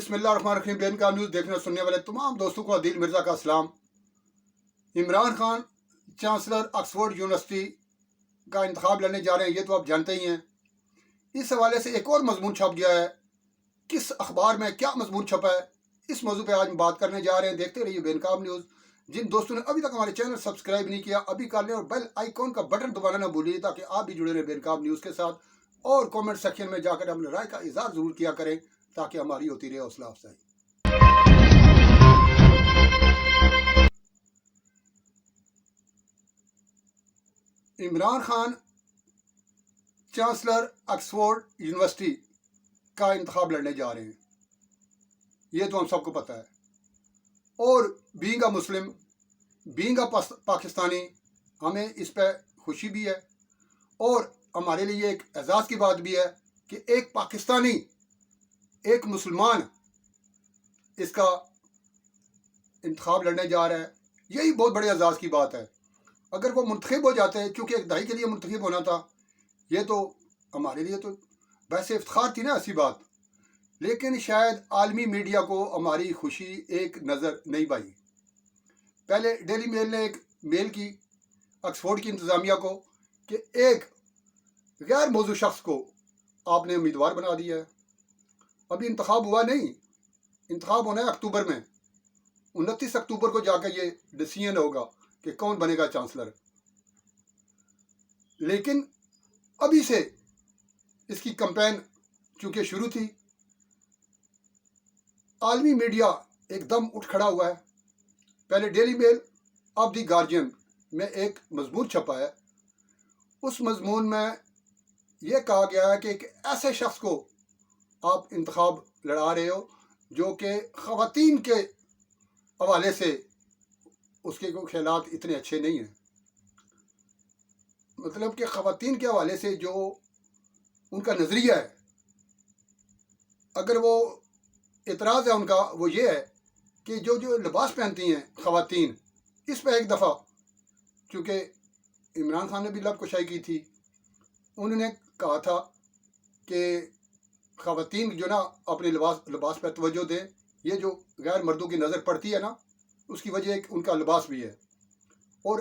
بسم اللہ الرحمن الرحیم۔ بین کا نیوز دیکھنے سننے والے تمام دوستوں کو عدیل مرزا کا اسلام۔ Imran Khan chancellor Oxford university کا انتخاب لڑنے جا رہے ہیں، یہ تو آپ جانتے ہی ہیں۔ اس حوالے سے ایک اور مضمون چھپ گیا ہے، کس اخبار میں کیا مضمون چھپا ہے، اس موضوع پہ آج ہم بات کرنے جا رہے ہیں۔ دیکھتے رہیے بین کام نیوز۔ جن دوستوں نے ابھی تک ہمارے چینل سبسکرائب نہیں کیا ابھی کر لیں، اور بیل آئیکن کا بٹن دبانا نہ بھولیے تاکہ آپ بھی جڑے رہیں بین کام نیوز کے ساتھ، اور کامنٹ سیکشن میں جا کر اپنے رائے کا اظہار ضرور کیا کریں تاکہ ہماری ہوتی رہے حوصلہ افزائی۔ Imran Khan chancellor Oxford university کا انتخاب لڑنے جا رہے ہیں، یہ تو ہم سب کو پتہ ہے۔ اور being a Muslim, being a Pakistani, ہمیں اس پہ خوشی بھی ہے، اور ہمارے لیے ایک اعزاز کی بات بھی ہے کہ ایک پاکستانی، ایک مسلمان اس کا انتخاب لڑنے جا رہا ہے۔ یہی بہت بڑے اعزاز کی بات ہے۔ اگر وہ منتخب ہو جاتے ہیں، چونکہ ایک دہائی کے لیے منتخب ہونا تھا، یہ تو ہمارے لیے تو ویسے افتخار تھی نا، ایسی بات، لیکن شاید عالمی میڈیا کو ہماری خوشی ایک نظر نہیں پائی۔ پہلے ڈیلی میل نے ایک میل کی آکسفورڈ کی انتظامیہ کو کہ ایک غیر موضوع شخص کو آپ نے امیدوار بنا دیا ہے۔ ابھی انتخاب ہوا نہیں، انتخاب ہونا ہے اکتوبر میں۔ 29 اکتوبر کو جا کے یہ ڈیسیژن ہوگا کہ کون بنے گا چانسلر۔ لیکن ابھی سے اس کی کمپین چونکہ شروع تھی، عالمی میڈیا ایک دم اٹھ کھڑا ہوا ہے۔ پہلے ڈیلی میل، اب دی گارجین میں ایک مضمون چھپا ہے۔ اس مضمون میں یہ کہا گیا ہے کہ ایک ایسے شخص کو آپ انتخاب لڑا رہے ہو جو کہ خواتین کے حوالے سے اس کے کوئی خیالات اتنے اچھے نہیں ہیں۔ مطلب کہ خواتین کے حوالے سے جو ان کا نظریہ ہے، اگر وہ اعتراض ہے ان کا، وہ یہ ہے کہ جو لباس پہنتی ہیں خواتین، اس پہ ایک دفعہ چونکہ عمران خان نے بھی لب کشائی کی تھی، انہوں نے کہا تھا کہ خواتین جو نا اپنے لباس پہ توجہ دیں۔ یہ جو غیر مردوں کی نظر پڑتی ہے نا، اس کی وجہ ایک ان کا لباس بھی ہے۔ اور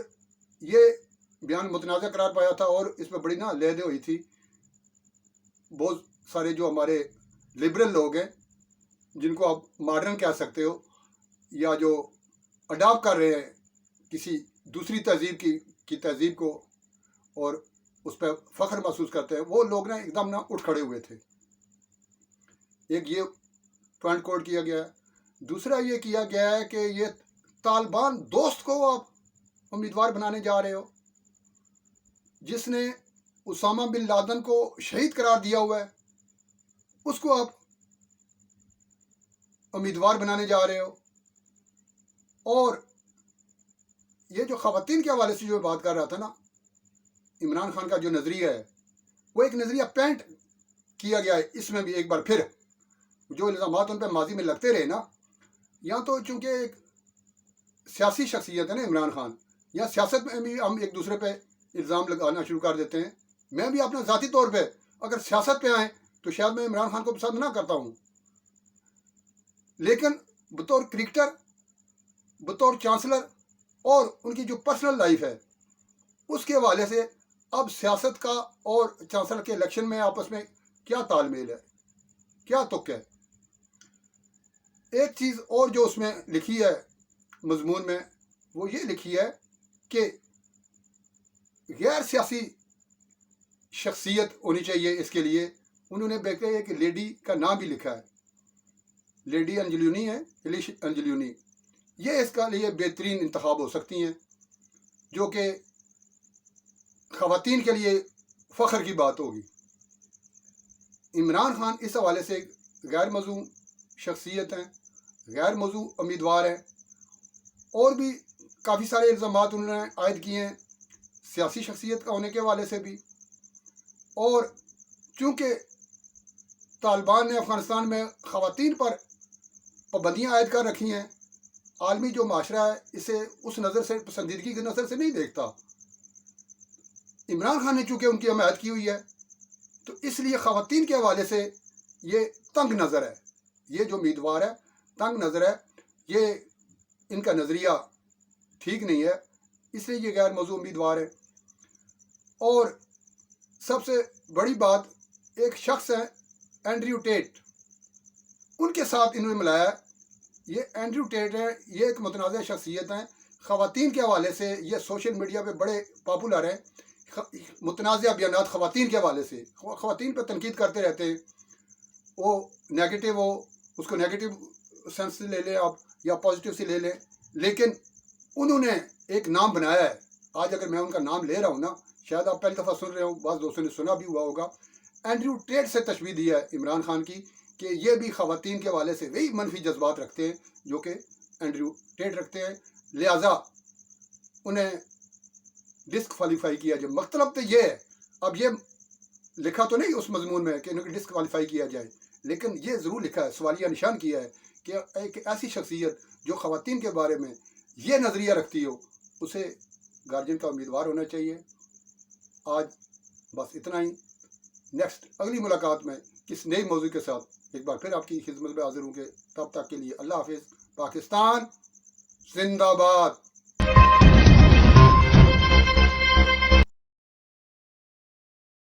یہ بیان متنازع قرار پایا تھا، اور اس پہ بڑی نا لیدے ہوئی تھی۔ بہت سارے جو ہمارے لبرل لوگ ہیں، جن کو آپ ماڈرن کہہ سکتے ہو، یا جو اڈاپٹ کر رہے ہیں کسی دوسری تہذیب کی تہذیب کو، اور اس پہ فخر محسوس کرتے ہیں، وہ لوگ نا ایک دم نا اٹھ کھڑے ہوئے تھے۔ ایک یہ پوائنٹ کوٹ کیا گیا ہے۔ دوسرا یہ کیا گیا ہے کہ یہ طالبان دوست کو آپ امیدوار بنانے جا رہے ہو، جس نے اسامہ بن لادن کو شہید قرار دیا ہوا ہے، اس کو آپ امیدوار بنانے جا رہے ہو۔ اور یہ جو خواتین کے حوالے سے جو بات کر رہا تھا نا، عمران خان کا جو نظریہ ہے، وہ ایک نظریہ پینٹ کیا گیا ہے اس میں بھی ایک بار پھر۔ جو الزامات ان پہ ماضی میں لگتے رہے نا، یا تو چونکہ ایک سیاسی شخصیت ہے نا عمران خان، یا سیاست میں بھی ہم ایک دوسرے پہ الزام لگانا شروع کر دیتے ہیں۔ میں بھی اپنا ذاتی طور پہ اگر سیاست پہ آئیں تو شاید میں عمران خان کو پسند نہ کرتا ہوں، لیکن بطور کرکٹر، بطور چانسلر، اور ان کی جو پرسنل لائف ہے، اس کے حوالے سے اب سیاست کا اور چانسلر کے الیکشن میں آپس میں کیا تال میل ہے، کیا تک ہے۔ ایک چیز اور جو اس میں لکھی ہے مضمون میں، وہ یہ لکھی ہے کہ غیر سیاسی شخصیت ہونی چاہیے اس کے لیے۔ انہوں نے بلکہ ایک لیڈی کا نام بھی لکھا ہے، لیڈی انجلیونی ہے، ایلیش انجلیونی۔ یہ اس کا لیے بہترین انتخاب ہو سکتی ہیں، جو کہ خواتین کے لیے فخر کی بات ہوگی۔ عمران خان اس حوالے سے غیر موضوع شخصیت ہیں، غیر موضوع امیدوار ہیں، اور بھی کافی سارے الزامات انہوں نے عائد کیے ہیں سیاسی شخصیت کا ہونے کے حوالے سے بھی۔ اور چونکہ طالبان نے افغانستان میں خواتین پر پابندیاں عائد کر رکھی ہیں، عالمی جو معاشرہ ہے اسے اس نظر سے، پسندیدگی کی نظر سے نہیں دیکھتا۔ عمران خان نے چونکہ ان کی حمایت کی ہوئی ہے، تو اس لیے خواتین کے حوالے سے یہ تنگ نظر ہے، یہ جو امیدوار ہے تنگ نظر ہے، یہ ان کا نظریہ ٹھیک نہیں ہے، اس لیے یہ غیر موضوع امیدوار ہے۔ اور سب سے بڑی بات، ایک شخص ہے اینڈریو ٹیٹ، ان کے ساتھ انہوں نے ملایا۔ یہ اینڈریو ٹیٹ ہے، یہ ایک متنازع شخصیت ہیں، خواتین کے حوالے سے یہ سوشل میڈیا پہ بڑے پاپولر ہیں، متنازع بیانات خواتین کے حوالے سے، خواتین پہ تنقید کرتے رہتے ہیں، وہ نیگیٹو ہو اس کو نیگیٹو سینس سے لے لیں آپ یا پازیٹیو سے لے لیں، لیکن انہوں نے ایک نام بنایا ہے۔ آج اگر میں ان کا نام لے رہا ہوں نا، شاید آپ پہلی دفعہ سن رہے ہوں، بعض دوستوں نے سنا بھی ہوا ہوگا، اینڈریو ٹیٹ سے تشبیہ دی ہے عمران خان کی کہ یہ بھی خواتین کے حوالے سے وہی منفی جذبات رکھتے ہیں جو کہ اینڈریو ٹیٹ رکھتے ہیں، لہٰذا انہیں ڈسکوالیفائی کیا جائے۔ مطلب تو یہ ہے، اب یہ لکھا تو نہیں اس مضمون میں کہ انہیں ڈسکوالیفائی کیا جائے، لیکن یہ ضرور لکھا ہے، سوالیہ نشان کیا ہے کہ ایک ایسی شخصیت جو خواتین کے بارے میں یہ نظریہ رکھتی ہو، اسے گارجین کا امیدوار ہونا چاہیے۔ آج بس اتنا ہی، نیکسٹ اگلی ملاقات میں کس نئی موضوع کے ساتھ ایک بار پھر آپ کی خدمت میں حاضر ہوں گے۔ تب تک کے لیے اللہ حافظ۔ پاکستان زندہ باد۔